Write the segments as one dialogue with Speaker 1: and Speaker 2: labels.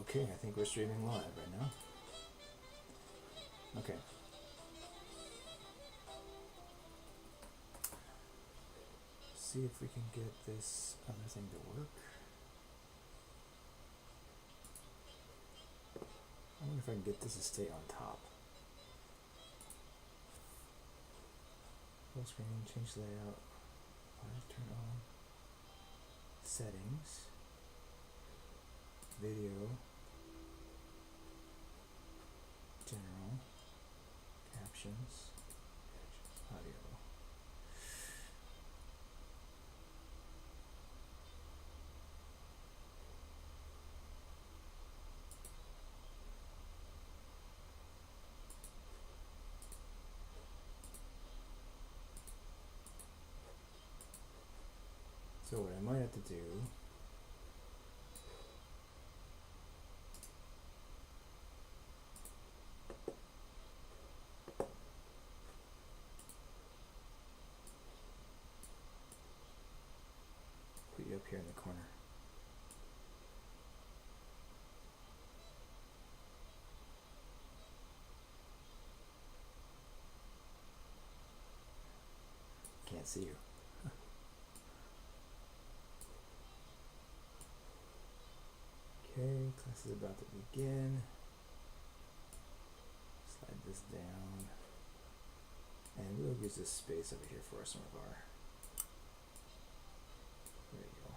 Speaker 1: Okay, I think we're streaming live right now. Okay. See if we can get this other thing to work. I wonder if I can get this to stay on top. Full screen, change layout. Turn on. Settings. Video. General. Captions. Audio. So what I might have to do put you up here in the corner. Can't see you. Okay, class is about to begin. Slide this down. And we'll use this space over here for some of our. There you go.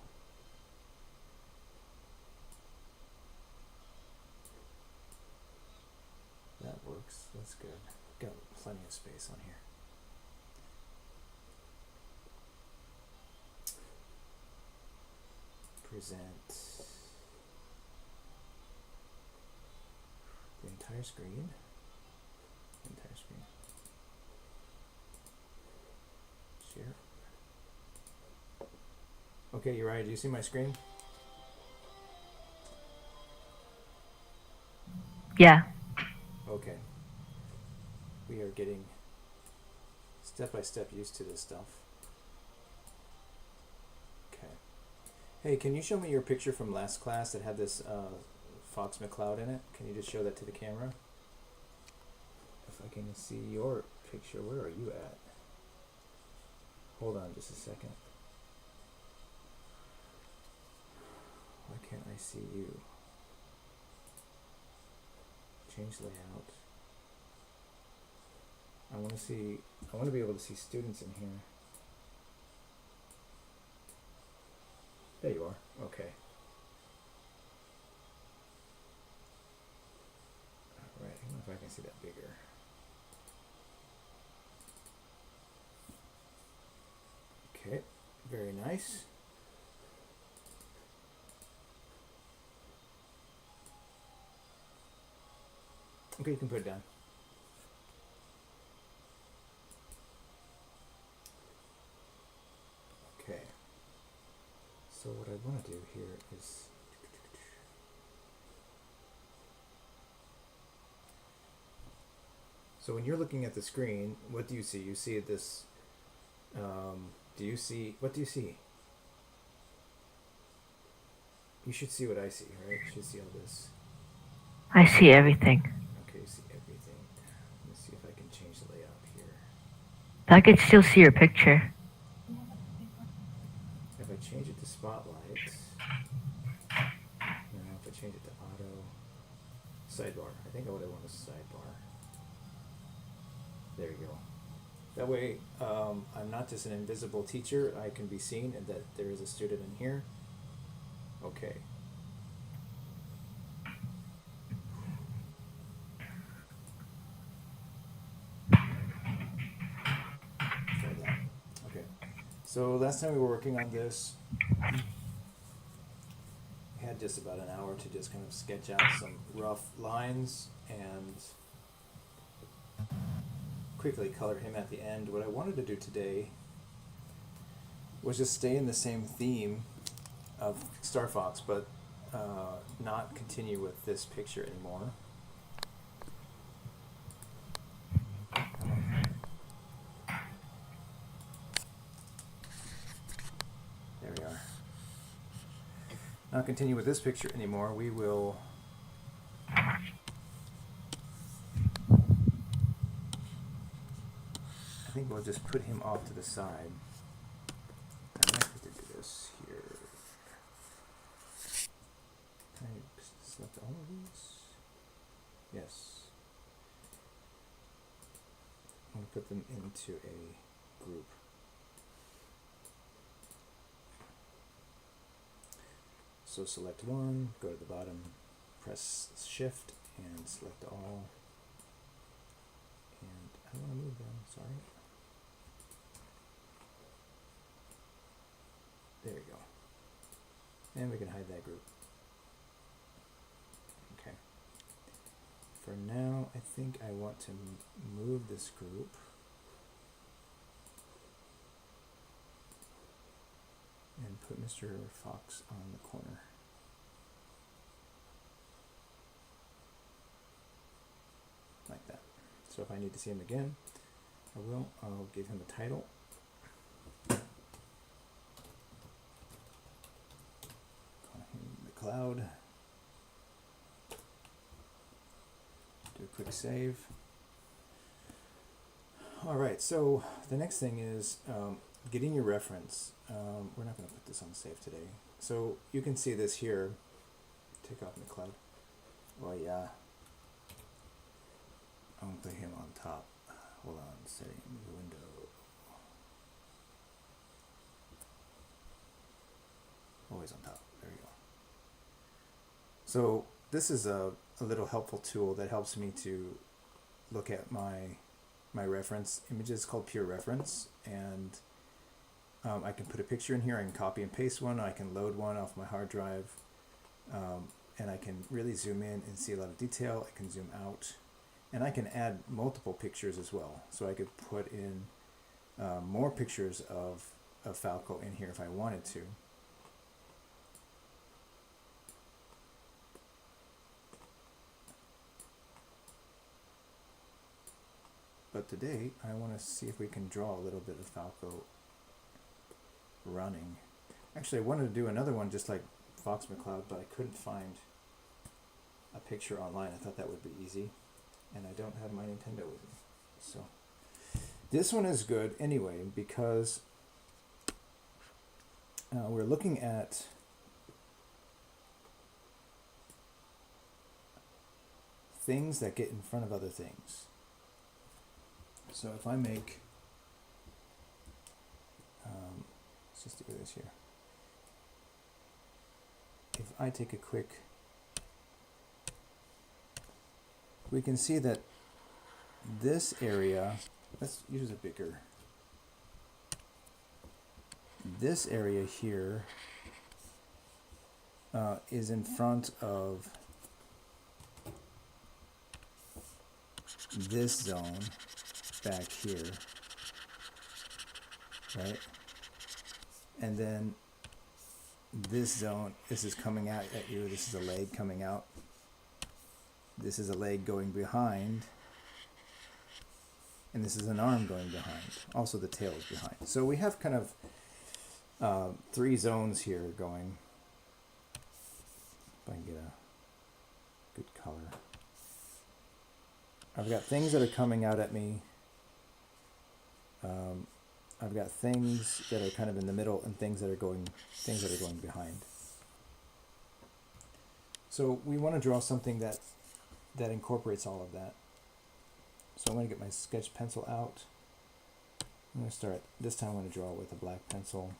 Speaker 1: That works. That's good. Got plenty of space on here. Present the entire screen. Entire screen. Share. Okay, Uriah, do you see my screen?
Speaker 2: Yeah.
Speaker 1: Okay. We are getting step by step used to this stuff. Okay. Hey, can you show me your picture from last class that had this Fox McCloud in it? Can you just show that to the camera? If I can see your picture, where are you at? Hold on just a second. Why can't I see you? Change layout. I want to be able to see students in here. There you are. Okay. Alright, I wonder if I can see that bigger. Okay, very nice. Okay, you can put it down. Okay. So what I want to do here is so when you're looking at the screen, what do you see? You see this do you see what do you see? You should see what I see, right? You should see all this.
Speaker 2: I see everything.
Speaker 1: Okay, you see everything. Let me see if I can change the layout here.
Speaker 2: I could still see your picture.
Speaker 1: If I change it to spotlight, now if I change it to auto, sidebar. I think I would have wanted a sidebar. There you go. That way, I'm not just an invisible teacher. I can be seen and that there is a student in here. Okay. Try that. Okay. So last time we were working on this, we had just about an hour to just kind of sketch out some rough lines and quickly color him at the end. What I wanted to do today was just stay in the same theme of StarFox, but not continue with this picture anymore. There we are. Not continue with this picture anymore. We will we'll just put him off to the side. I might have to do this here. Can I select all of these? Yes. I'm going to put them into a group. So select one, go to the bottom, press Shift and select all. And I don't want to move them, sorry. There we go. And we can hide that group. Okay. For now, I think I want to move this group. And put Mr. Fox on the corner. Like that. So if I need to see him again, I will. I'll give him a title. Call him McCloud. Do a quick save. Alright, so the next thing is getting your reference. We're not going to put this on save today. So you can see this here. Take off McCloud. Oh yeah. I'm going to put him on top. Hold on, setting the window. Always on top. There you go. So this is a little helpful tool that helps me to look at my reference images called Pure Reference, and I can put a picture in here. I can copy and paste one. I can load one off my hard drive, and I can really zoom in and see a lot of detail. I can zoom out. And I can add multiple pictures as well. So I could put in more pictures of Falco in here if I wanted to. But today, I want to see if we can draw a little bit of Falco running. Actually, I wanted to do another one just like Fox McCloud, but I couldn't find a picture online. I thought that would be easy. And I don't have my Nintendo with me. So this one is good anyway because we're looking at things that get in front of other things. So if I make, let's just do this here. If I take a quick, we can see that this area, let's use a bigger, this area here is in front of this zone back here, right? And then this zone, this is coming out at you, this is a leg coming out. This is a leg going behind, and this is an arm going behind. Also the tail is behind. So we have kind of 3 zones here going. If I can get a good color. I've got things that are coming out at me. I've got things that are kind of in the middle and things that are going behind. So we want to draw something that incorporates all of that. So I'm going to get my sketch pencil out. I'm going to start, this time I'm going to draw with a black pencil.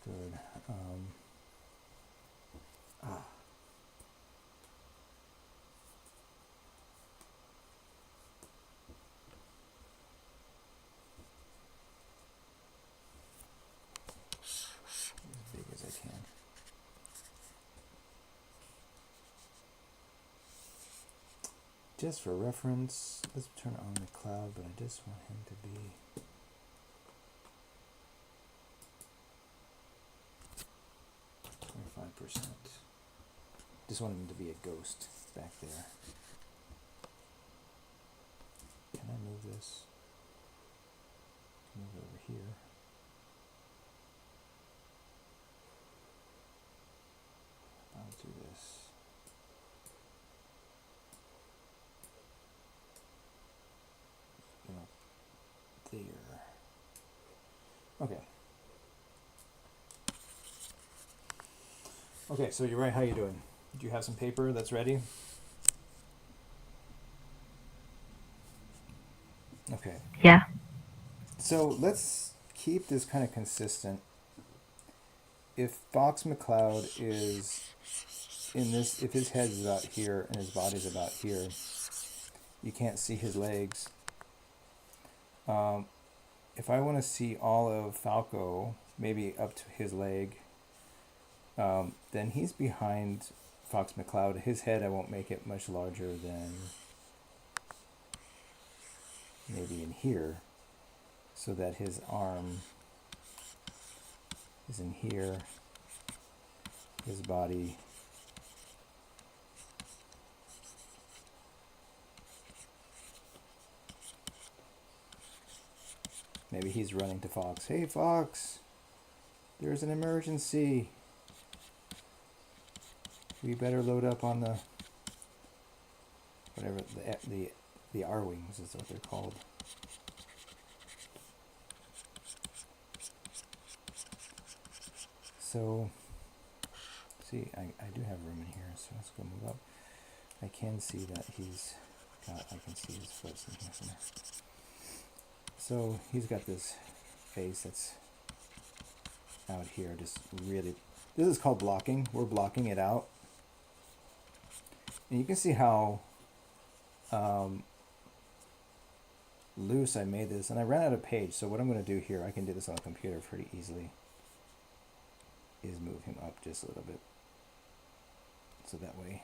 Speaker 1: Good. As big as I can. Just for reference, let's turn on the cloud, but I just want him to be %. Just want him to be a ghost back there. Can I move this? Move it over here. I'll do this. Okay, so you're right. How you doing? Do you have some paper that's ready? Okay.
Speaker 2: Yeah.
Speaker 1: So let's keep this kind of consistent. If Fox McCloud is in this, if his head is about here and his body's about here, you can't see his legs. If I want to see all of Falco, maybe up to his leg, then he's behind Fox McCloud. His head, I won't make it much larger than maybe in here, so that his arm is in here, his body. Maybe he's running to Fox. Hey, Fox, there's an emergency. We better load up on the whatever the R wings is what they're called. So, see, I do have room in here, so let's go move up. I can see that he's got. I can see his foot in here somewhere. So he's got this face that's out here, just really. This is called blocking. We're blocking it out. And you can see how loose I made this. And I ran out of page, so what I'm going to do here, I can do this on the computer pretty easily, is move him up just a little bit. So that way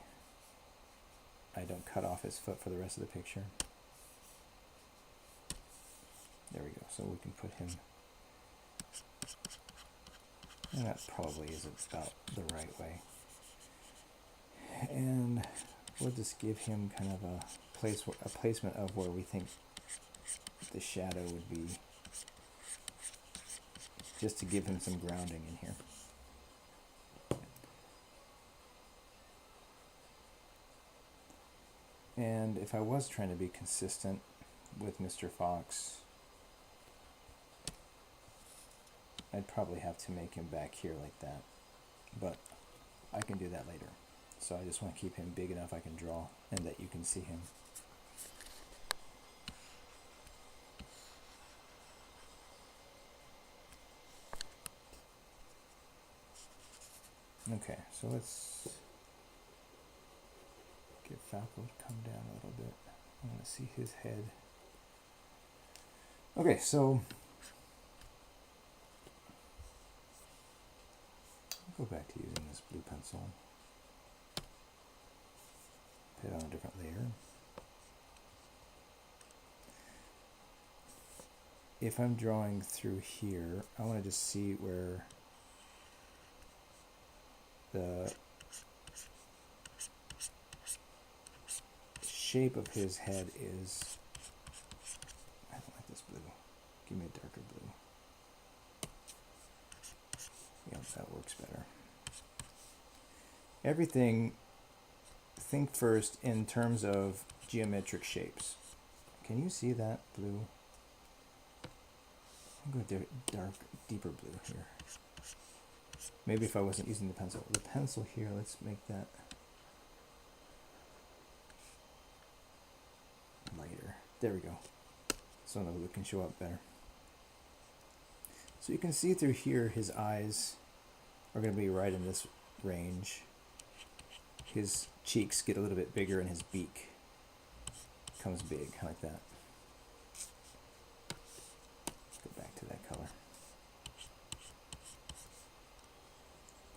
Speaker 1: I don't cut off his foot for the rest of the picture. There we go. So we can put him, and that probably is about the right way. And we'll just give him kind of a placement of where we think the shadow would be, just to give him some grounding in here. And if I was trying to be consistent with Mr. Fox, I'd probably have to make him back here like that, but I can do that later. So I just want to keep him big enough I can draw and that you can see him. Okay, so let's get Falco to come down a little bit. I want to see his head. Okay, so I'll go back to using this blue pencil. Put it on a different layer. If I'm drawing through here, I want to just see where the shape of his head is. I don't like this blue. Give me a darker blue. Yeah, that works better. Everything, think first in terms of geometric shapes. Can you see that blue? I'll go dark, deeper blue here. Maybe if I wasn't using the pencil. The pencil here, let's make that lighter. There we go. So the blue can show up better. So you can see through here his eyes are going to be right in this range. His cheeks get a little bit bigger and his beak comes big, like that. Let's go back to that color.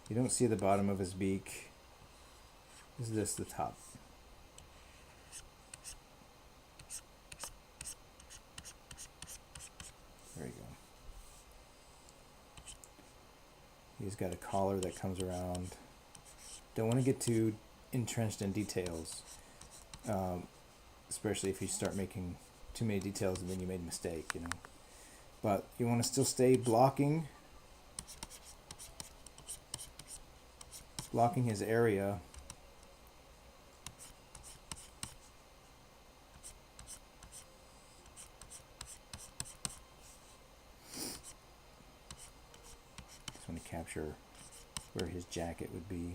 Speaker 1: You don't see the bottom of his beak. Is this the top? There you go. He's got a collar that comes around. Don't want to get too entrenched in details, especially if you start making too many details and then you made a mistake, you know. But you want to still stay blocking his area. Just want to capture where his jacket would be.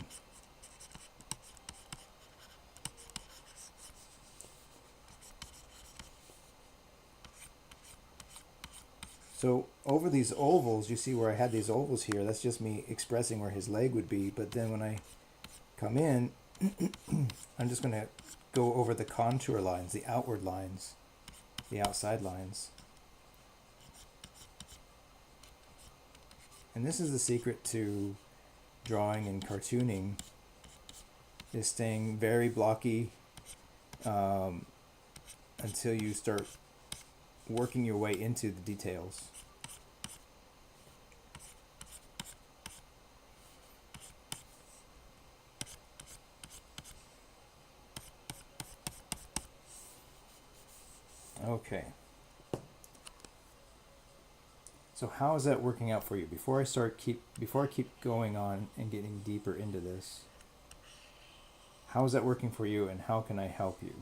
Speaker 1: So over these ovals, you see where I had these ovals here, that's just me expressing where his leg would be. But then when I come in, I'm just going to go over the contour lines, the outward lines, the outside lines. And this is the secret to drawing and cartooning, is staying very blocky until you start working your way into the details. Okay. So how is that working out for you? Before I keep going on and getting deeper into this, how is that working for you, and how can I help you?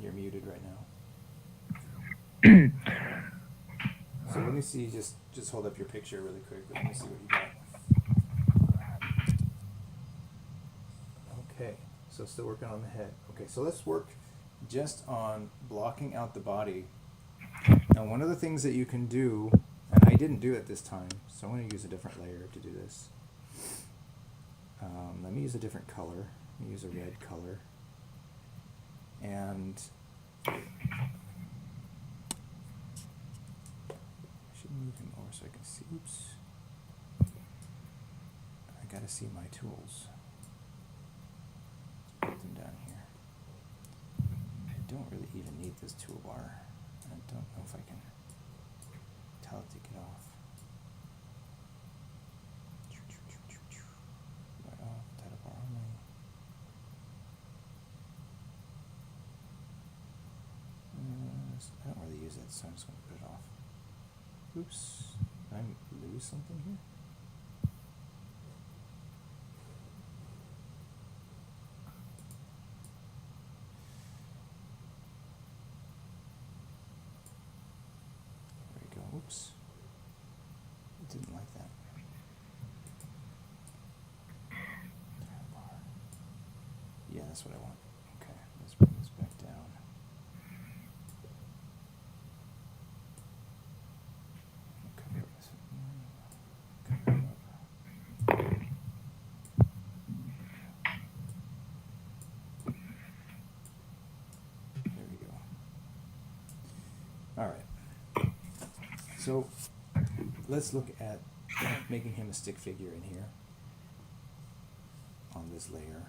Speaker 1: You're muted right now. So let me see, just hold up your picture really quick. Let me see what you got. Okay, so still working on the head. Okay, so let's work just on blocking out the body. Now, one of the things that you can do, and I didn't do it this time, so I'm going to use a different layer to do this. Let me use a different color. Let me use a red color. And I should move him over so I can see. Oops. I gotta see my tools. Put them down here. I don't really even need this toolbar. I don't know if I can tell it to get off. Right off, title bar only. I don't really use it, so I'm just going to put it off. Oops, did I lose something here? There we go. Oops. I didn't like that. Yeah, that's what I want. Okay, let's bring this back down. Cover this. Cover it up. There we go. All right. So let's look at making him a stick figure in here on this layer.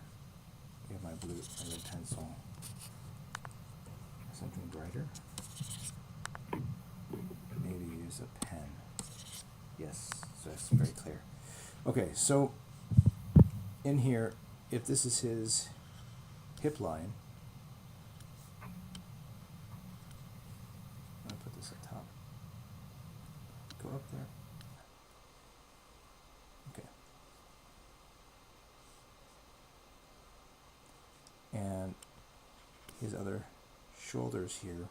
Speaker 1: We have my red pencil. Something brighter. Maybe use a pen. Yes, so that's very clear. Okay, so in here, if this is his hip line, I'm going to put this up top. Go up there. Okay. And his other shoulders here.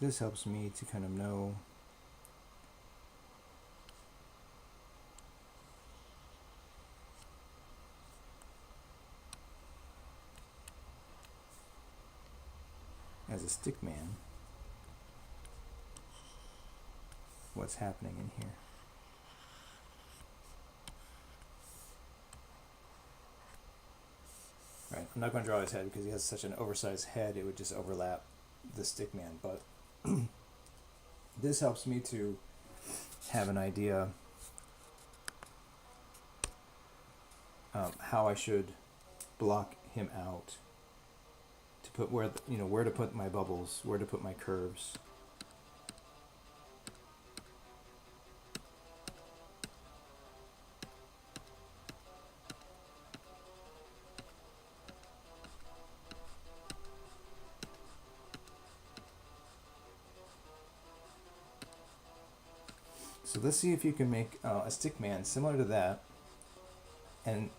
Speaker 1: This helps me to kind of know as a stick man what's happening in here. Right, I'm not going to draw his head because he has such an oversized head, it would just overlap the stick man, but this helps me to have an idea how I should block him out, to put where where to put my bubbles, where to put my curves. So let's see if you can make a stick man similar to that, and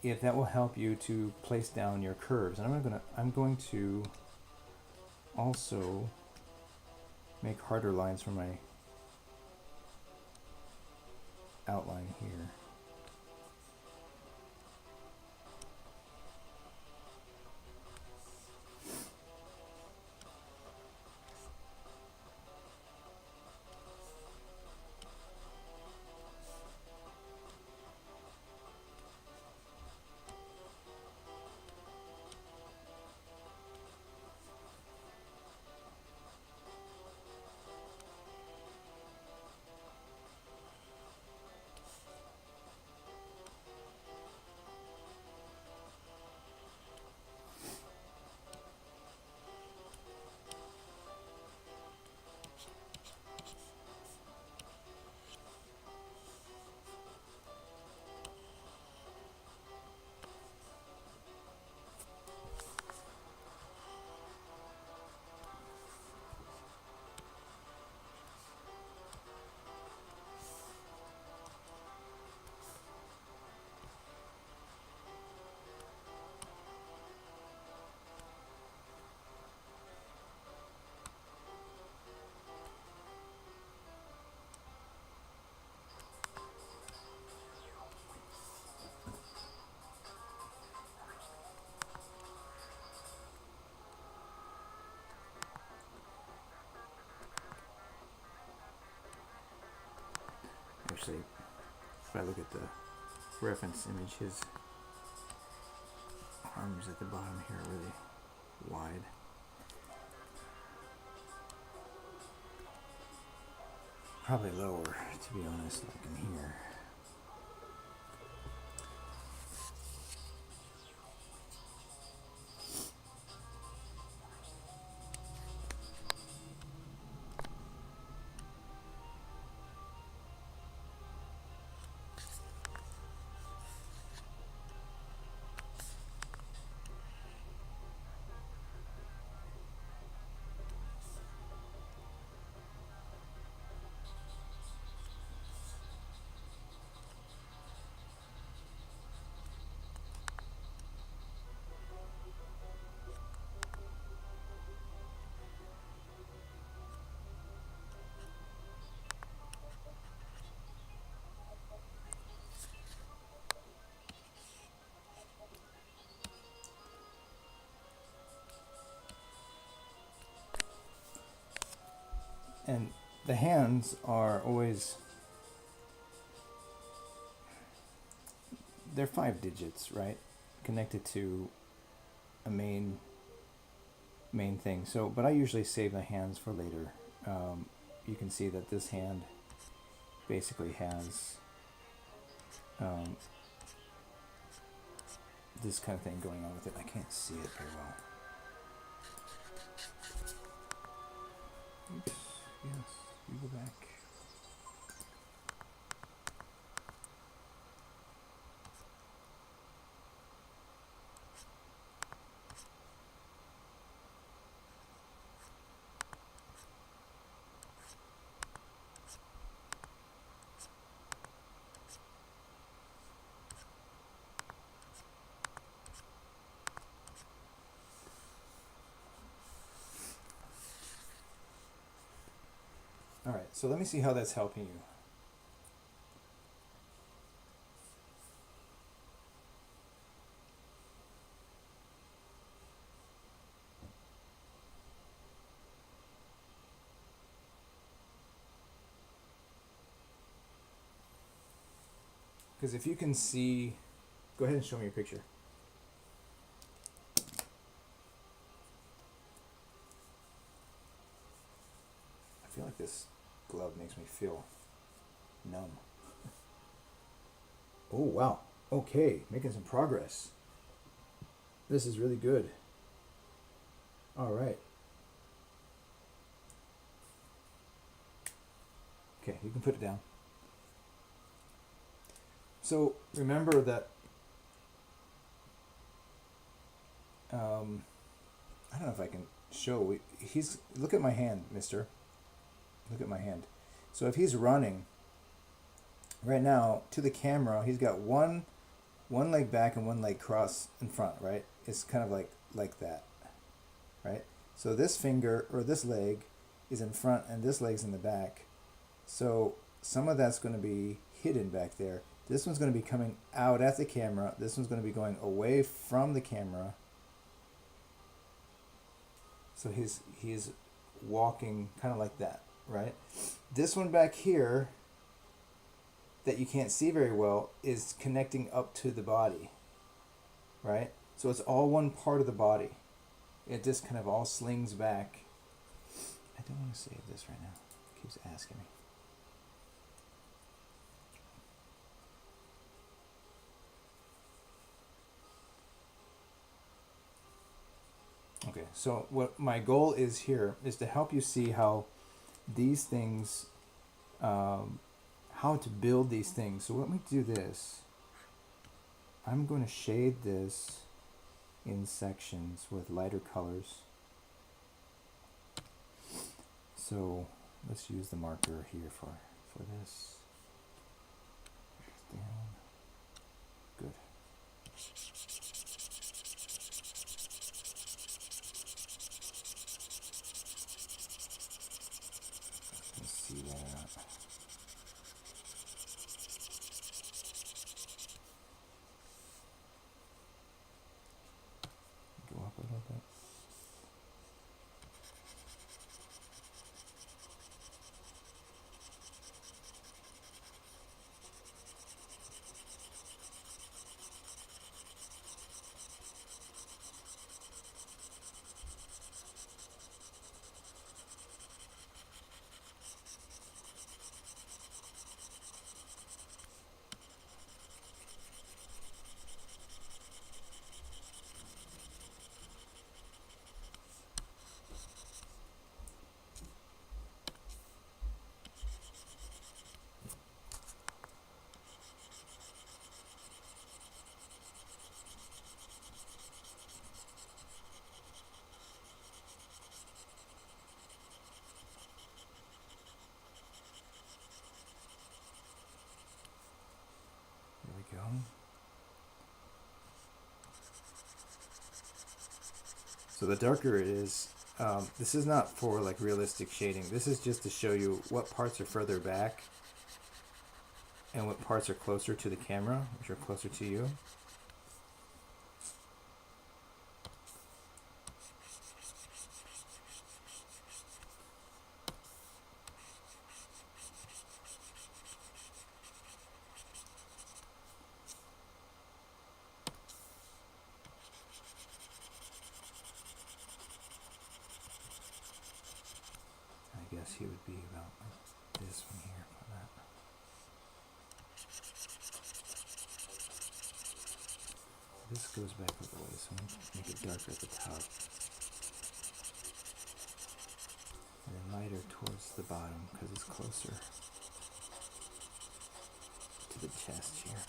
Speaker 1: if that will help you to place down your curves. And I'm going to also make harder lines for my outline here. Actually, if I look at the reference image, his arms at the bottom here are really wide. Probably lower, to be honest, like in here. And the hands are always, they're 5 digits, right? Connected to a main thing. So, but I usually save the hands for later. You can see that this hand basically has this kind of thing going on with it. I can't see it very well. Oops. Yes, you go back. All right, so let me see how that's helping you. Because if you can see, go ahead and show me your picture. I feel like this glove makes me feel numb. Oh, wow. Okay, making some progress. This is really good. All right. Okay, you can put it down. So remember that I don't know if I can show. He's look at my hand, mister. Look at my hand. So if he's running right now to the camera, he's got one leg back and one leg cross in front, right? It's kind of like that, right? So this finger or this leg is in front and this leg's in the back. So some of that's going to be hidden back there. This one's going to be coming out at the camera. This one's going to be going away from the camera. So he's walking kind of like that, right? This one back here that you can't see very well is connecting up to the body, right? So it's all one part of the body. It just kind of all slings back. I don't want to save this right now. It keeps asking me. Okay, so what my goal is here is to help you see how these things, how to build these things. So let me do this. I'm going to shade this in sections with lighter colors. So let's use the marker here for this. Down. Good. Let's see that. Go up a little bit. There we go. So the darker it is, this is not for like realistic shading. This is just to show you what parts are further back and what parts are closer to the camera, which are closer to you. I guess he would be about this one here for that. This goes back a little way, so I'm going to make it darker at the top. And then lighter towards the bottom because it's closer to the chest here.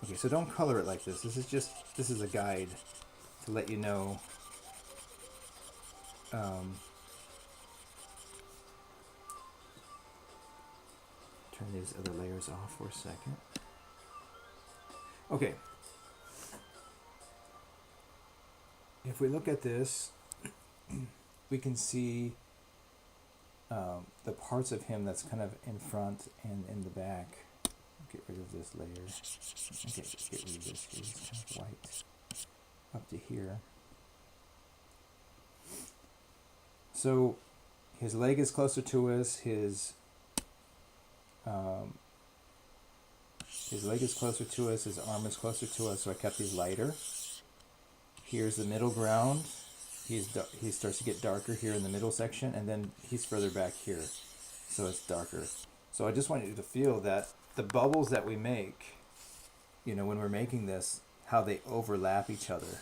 Speaker 1: Okay, so don't color it like this. This is a guide to let you know turn these other layers off for a second. Okay. If we look at this, we can see the parts of him that's kind of in front and in the back. Get rid of this layer. Okay, get rid of this. It's kind of white up to here. So his leg is closer to us. His his leg is closer to us, his arm is closer to us, so I kept these lighter. Here's the middle ground. He starts to get darker here in the middle section, and then he's further back here, so it's darker. So I just want you to feel that the bubbles that we make, you know, when we're making this, how they overlap each other,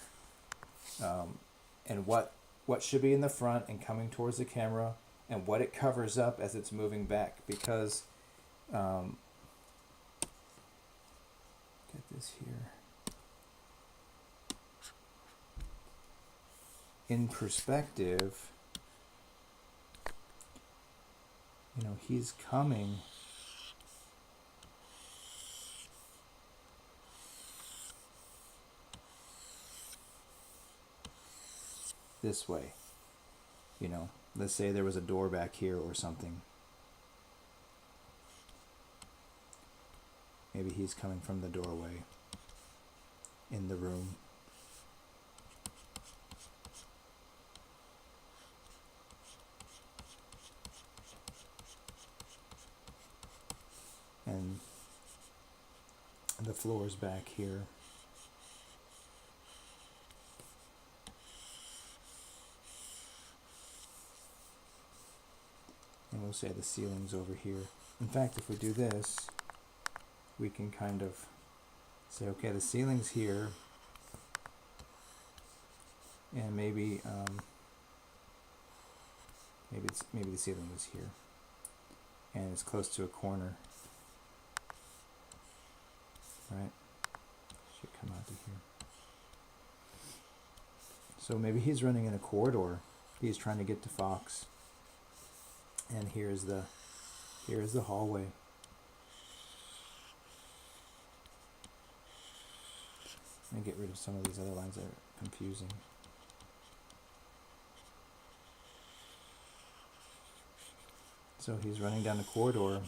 Speaker 1: and what should be in the front and coming towards the camera, and what it covers up as it's moving back. Because get this here. In perspective, you know, he's coming this way. You know, let's say there was a door back here or something. Maybe he's coming from the doorway in the room. And the floor's back here. And we'll say the ceiling's over here. In fact, if we do this, we can kind of say, okay, the ceiling's here, and maybe maybe the ceiling was here, and it's close to a corner, right? Should come out to here. So maybe he's running in a corridor. He's trying to get to Fox, and here's the hallway. And get rid of some of these other lines that are confusing. So he's running down the corridor,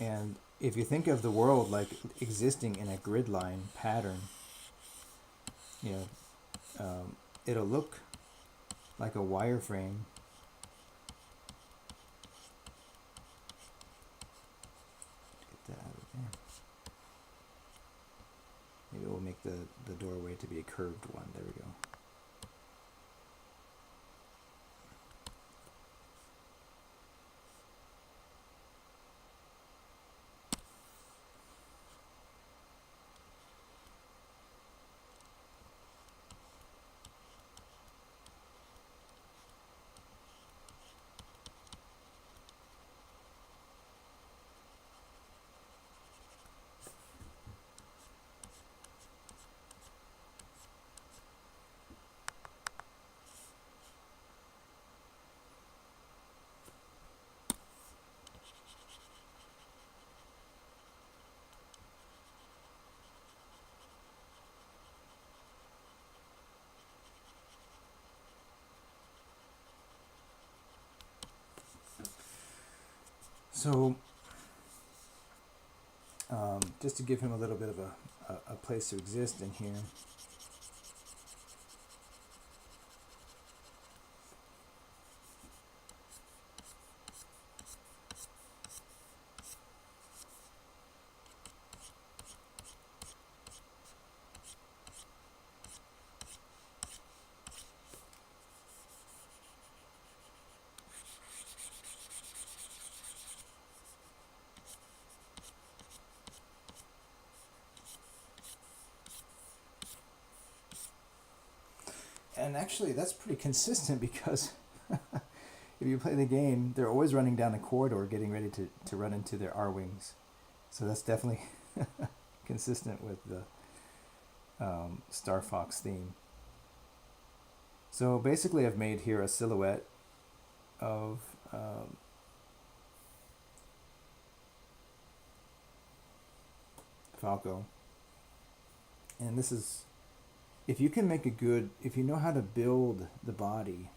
Speaker 1: and if you think of the world like existing in a grid line pattern, you know, it'll look like a wireframe. Get that out of there. Maybe we'll make the doorway to be a curved one. There we go. So, just to give him a little bit of a place to exist in here. And actually, that's pretty consistent because if you play the game, they're always running down a corridor getting ready to run into their R-Wings. So that's definitely consistent with the StarFox theme. So basically I've made here a silhouette of Falco. And this is, if you know how to build the body,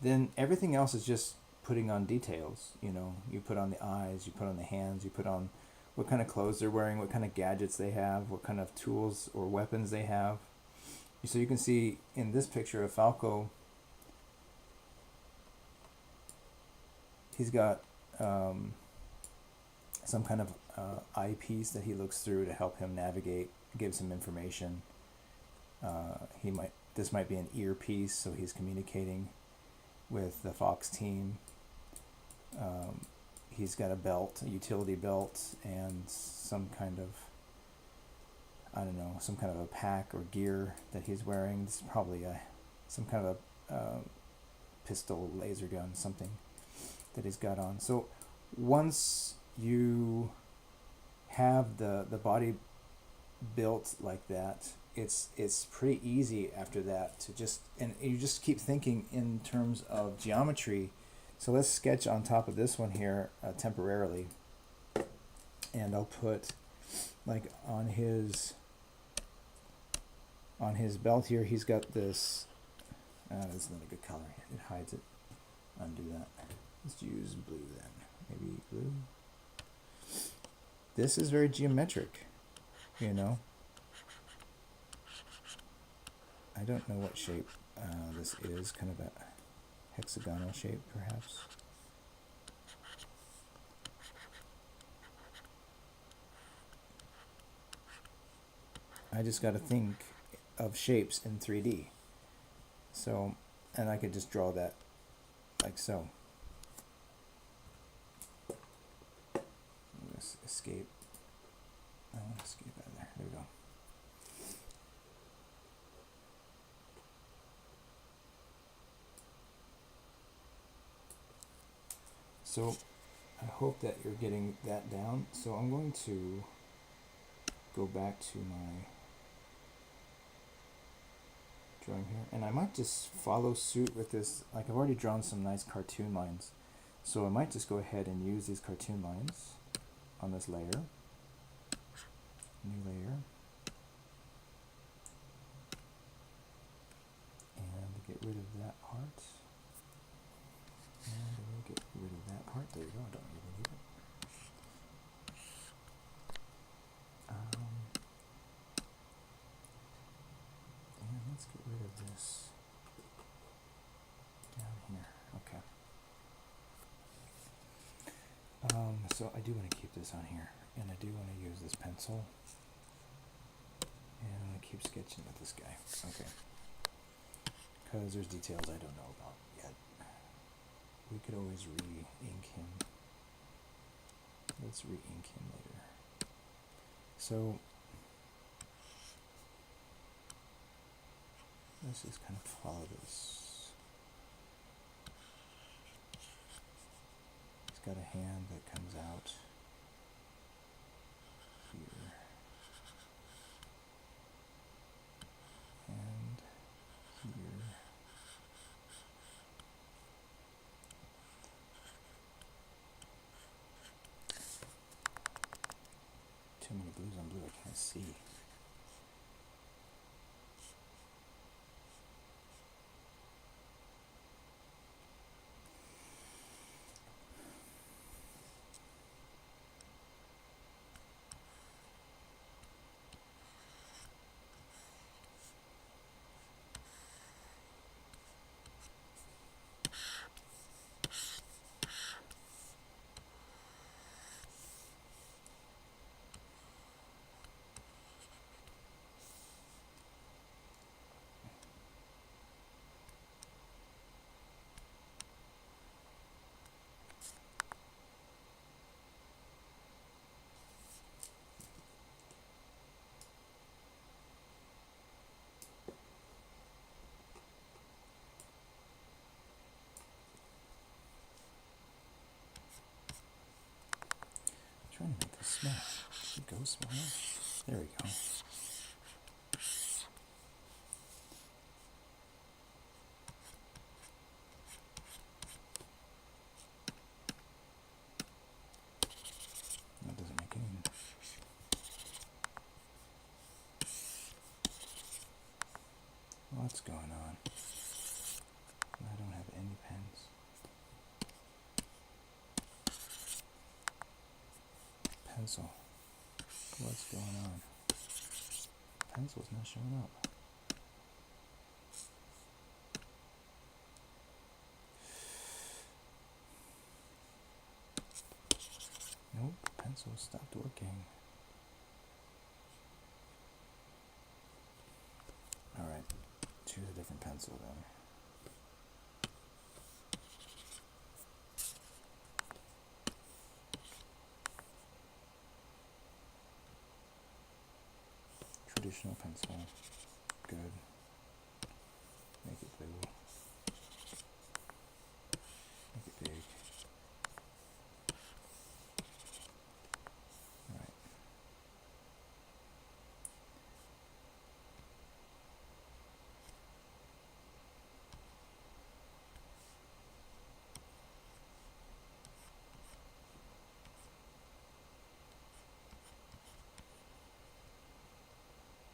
Speaker 1: then everything else is just putting on details. You know, you put on the eyes, you put on the hands, you put on what kind of clothes they're wearing, what kind of gadgets they have, what kind of tools or weapons they have. So you can see in this picture of Falco, he's got some kind of eyepiece that he looks through to help him navigate, gives him information. This might be an earpiece, so he's communicating with the Fox team. He's got a belt, a utility belt, and some kind of, I don't know, some kind of a pack or gear that he's wearing. It's probably some kind of a pistol, laser gun, something that he's got on. So once you have the body built like that, it's pretty easy after that to just, and you just keep thinking in terms of geometry. So let's sketch on top of this one here temporarily, and I'll put like on his belt here, he's got this, that's not a good color, it hides it, undo that. Let's use blue then, maybe blue. This is very geometric, you know. I don't know what shape this is, kind of a hexagonal shape perhaps. I just got to think of shapes in 3D. So, and I could just draw that like so. Let's escape. I want to escape out of there. There we go. So I hope that you're getting that down. So I'm going to go back to my drawing here, and I might just follow suit with this. Like, I've already drawn some nice cartoon lines, so I might just go ahead and use these cartoon lines on this layer. New layer. And get rid of that part. And we'll get rid of that part. There you go. I don't really need it. And let's get rid of this down here. Okay. So I do want to keep this on here, and I do want to use this pencil, and I'm going to keep sketching with this guy. Okay. Because there's details I don't know about yet. We could always re-ink him. Let's re-ink him later. So let's just kind of follow this. He's got a hand that comes out here. And here. Too many blues on blue, I can't see. Trying to make this small. Should it go smaller? There we go. That doesn't make any. What's going on? I don't have any pens. Pencil. What's going on? Pencil's not showing up. stopped working. Alright, choose a different pencil then. Traditional pencil. Good. Make it blue. Make it big. Alright.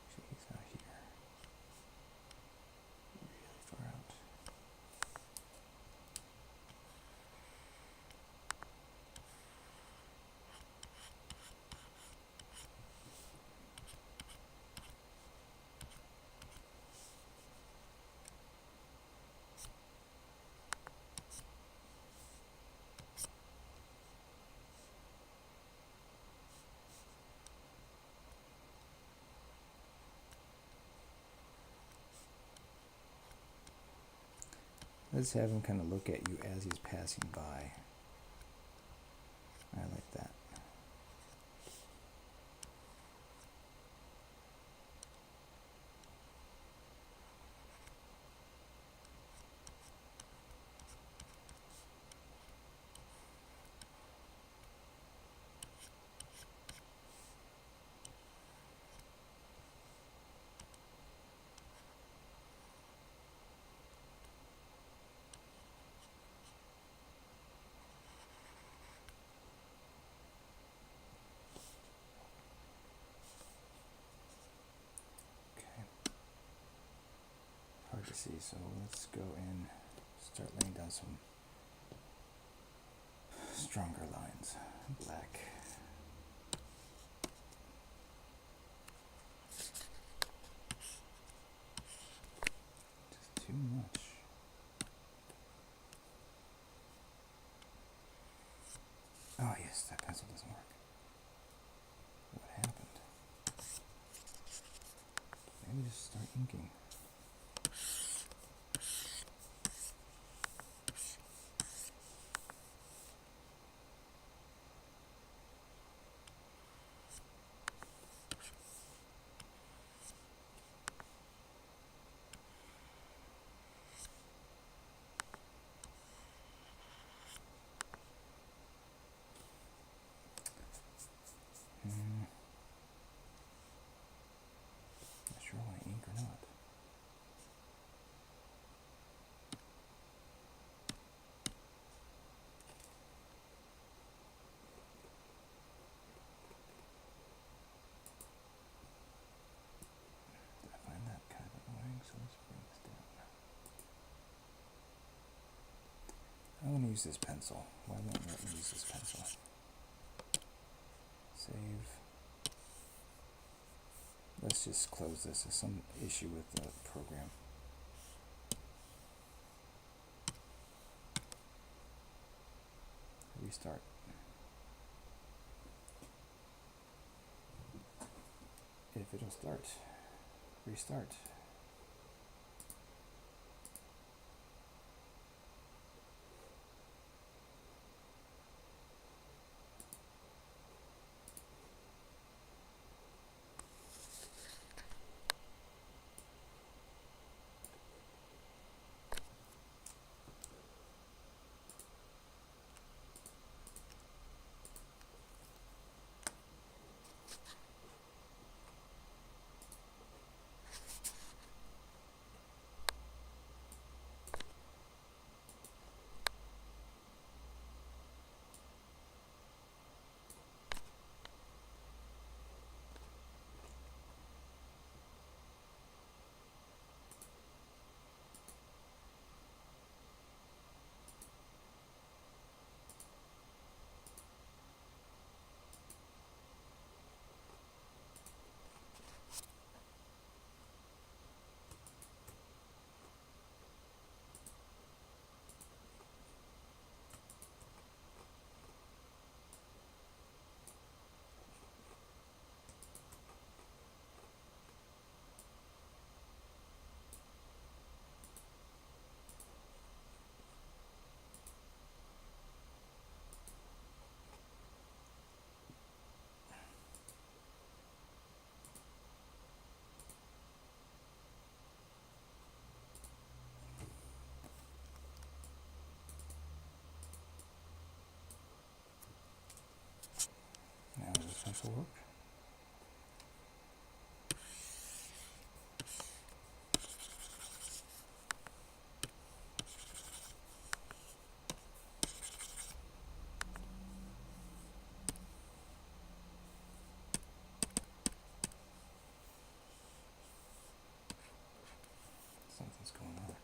Speaker 1: Actually, he's not here. Really far out. Let's have him kind of look at you as he's passing by. I like that. Hard to see, so let's go and start laying down some stronger lines. Black. Just too much. Oh yes, that pencil doesn't work. What happened? Maybe just start inking. Not sure I want to ink or not. I find that kind of annoying, so let's bring this down. I want to use this pencil. Why won't it let me use this pencil? Save. Let's just close this. There's some issue with the program. Restart. If it'll start. Restart. to work. Something's going on.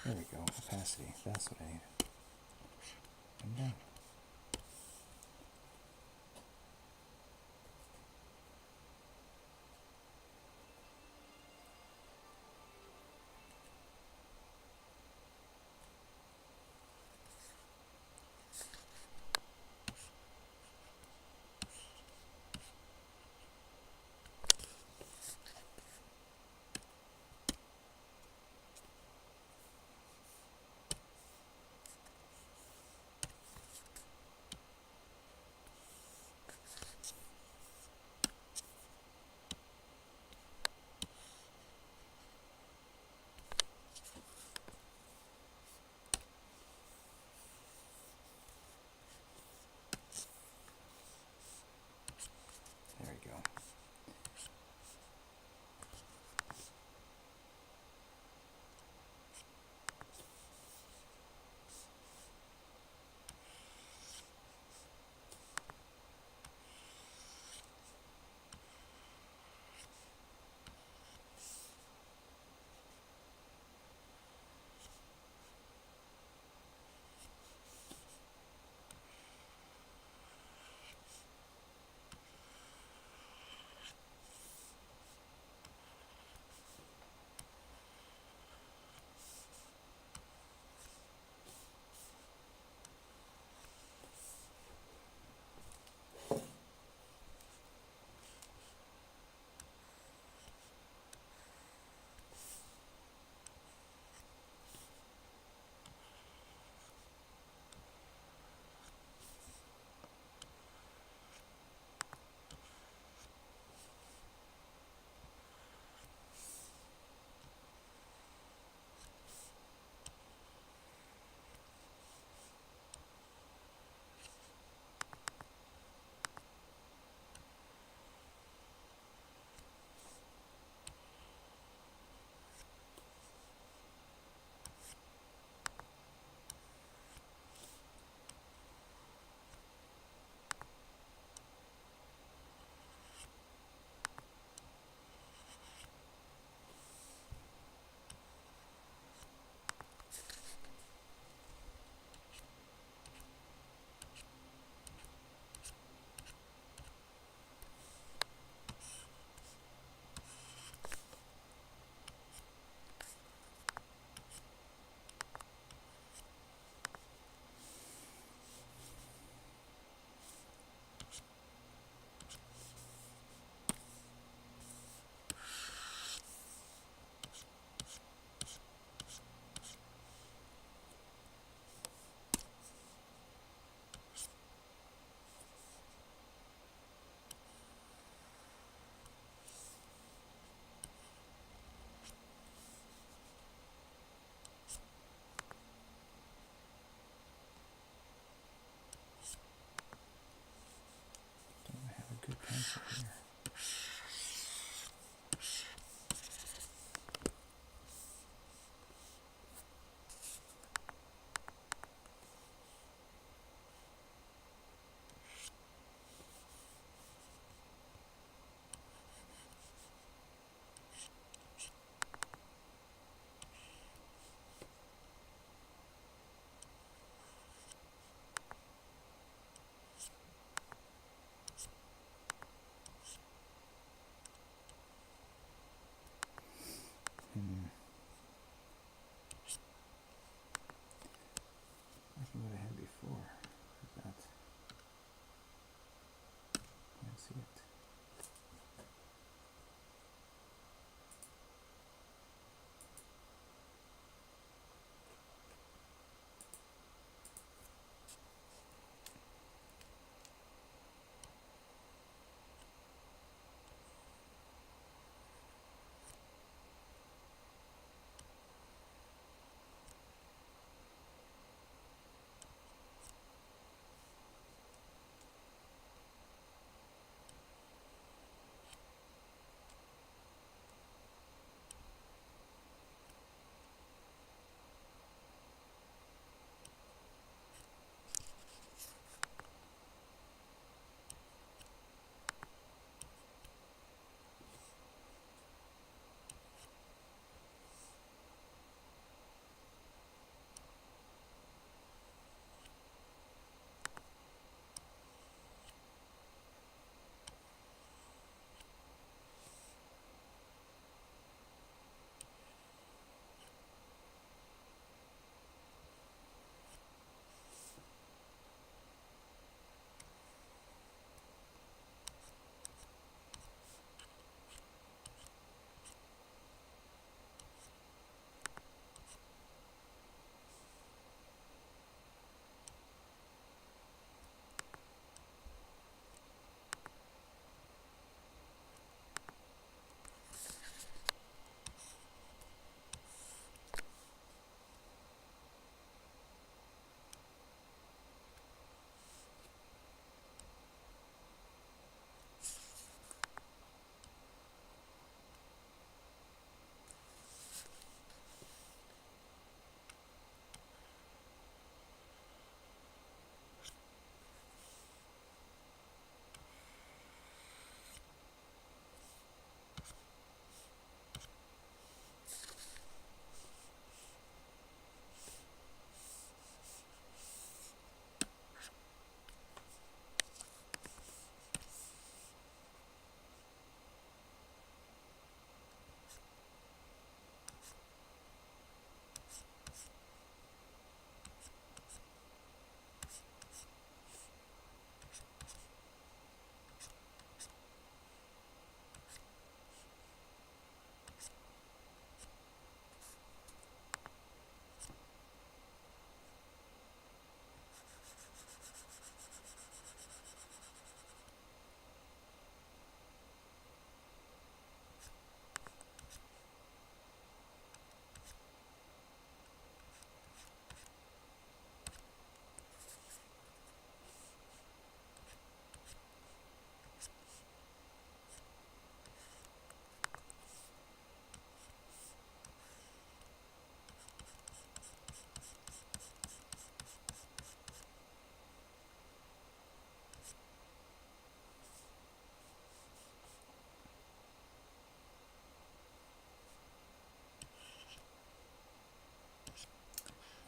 Speaker 1: There we go, opacity, that's what I need. I'm done.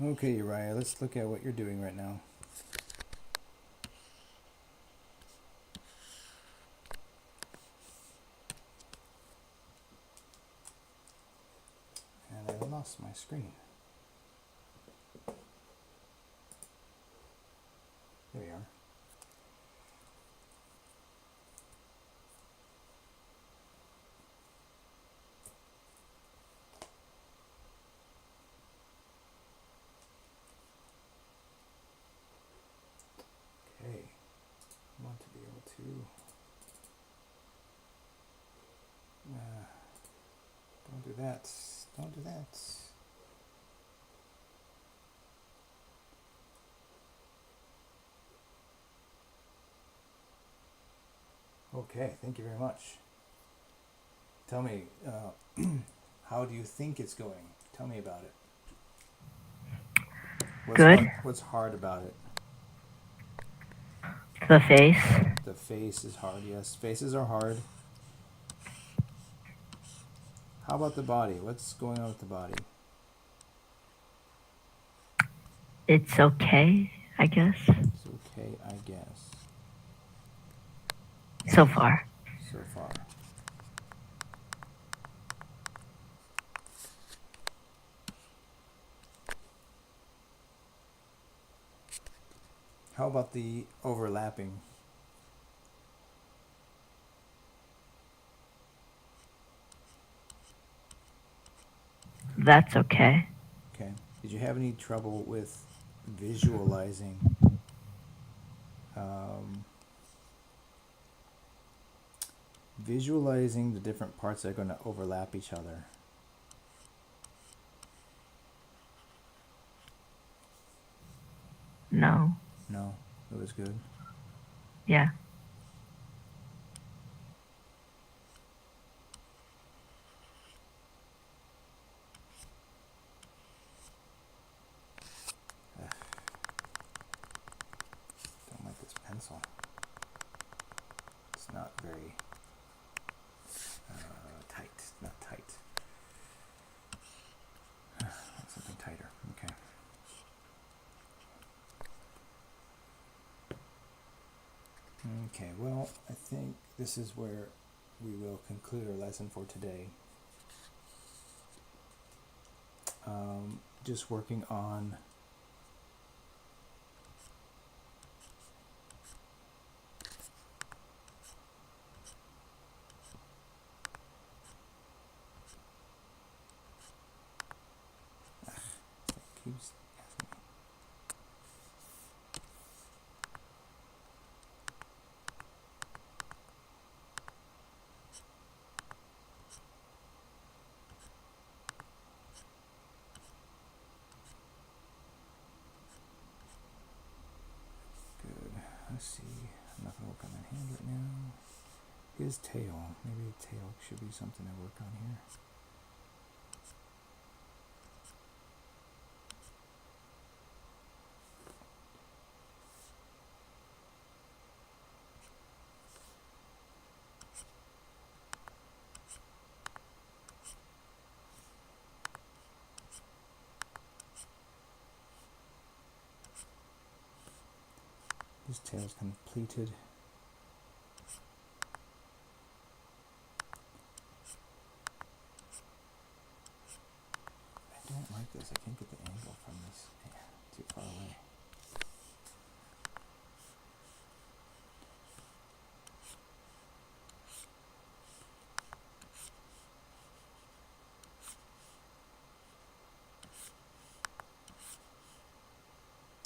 Speaker 1: Okay, Uriah, let's look at what you're doing right now. And I lost my screen. There we are. Okay. I want to be able to... don't do that. Don't do that. Okay, thank you very much. Tell me, how do you think it's going? Tell me about it.
Speaker 2: Good.
Speaker 1: What's hard about it?
Speaker 2: The face.
Speaker 1: The face is hard, yes. Faces are hard. How about the body? What's going on with the body?
Speaker 2: It's okay, I guess.
Speaker 1: It's okay, I guess.
Speaker 2: So far.
Speaker 1: So far. How about the overlapping?
Speaker 2: That's okay.
Speaker 1: Okay. Did you have any trouble with visualizing visualizing the different parts that are going to overlap each other?
Speaker 2: No.
Speaker 1: No, it was good.
Speaker 2: Yeah.
Speaker 1: Don't like this pencil. It's not very tight. Not tight. Something tighter. Okay. Okay, well, I think this is where we will conclude our lesson for today. Just working on keeps asking me. Good. Let's see. I'm not gonna work on that hand right now. His tail. Maybe the tail should be something I work on here. His tail's completed. I don't like this. I can't get the angle from this. Yeah, too far away.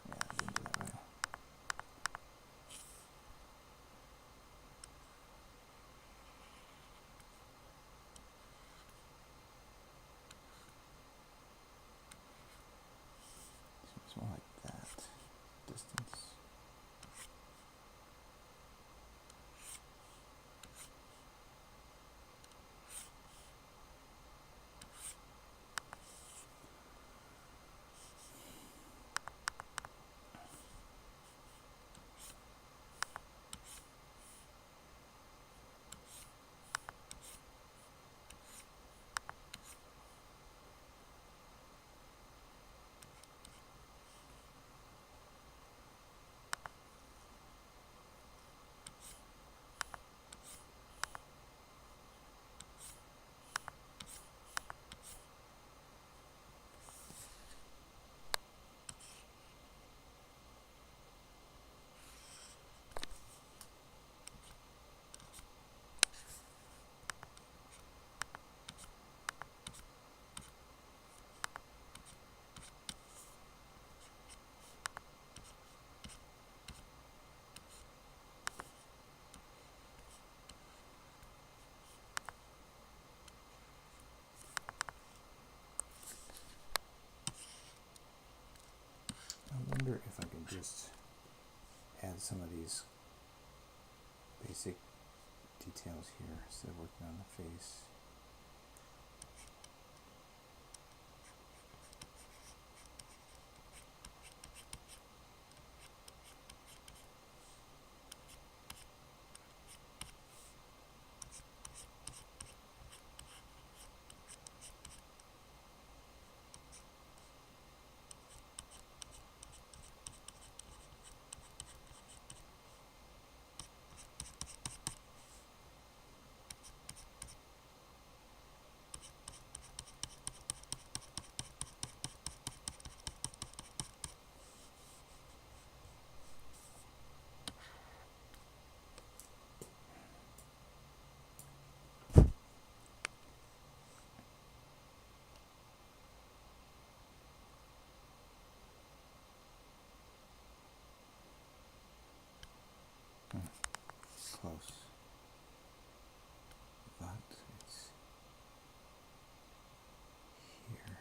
Speaker 1: Yeah, I didn't do that right. Seems more like that. just add some of these basic details here instead of working on the face. Close, but it's here.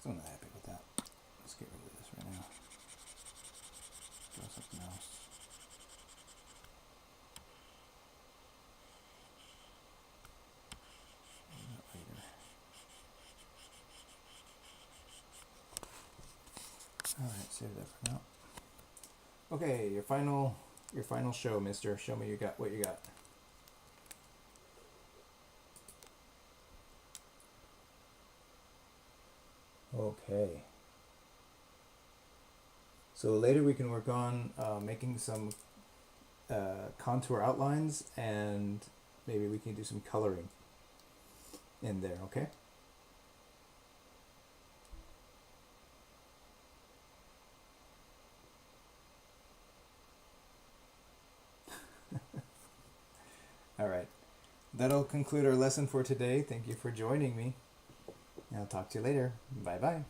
Speaker 1: Still not happy with that. Let's get rid of this right now. Draw something else. Later. All right, save that for now. Okay, your final show, mister. Show me what you got. Okay. So later we can work on making some contour outlines, and maybe we can do some coloring in there, okay? All right. That'll conclude our lesson for today. Thank you for joining me. I'll talk to you later. Bye-bye.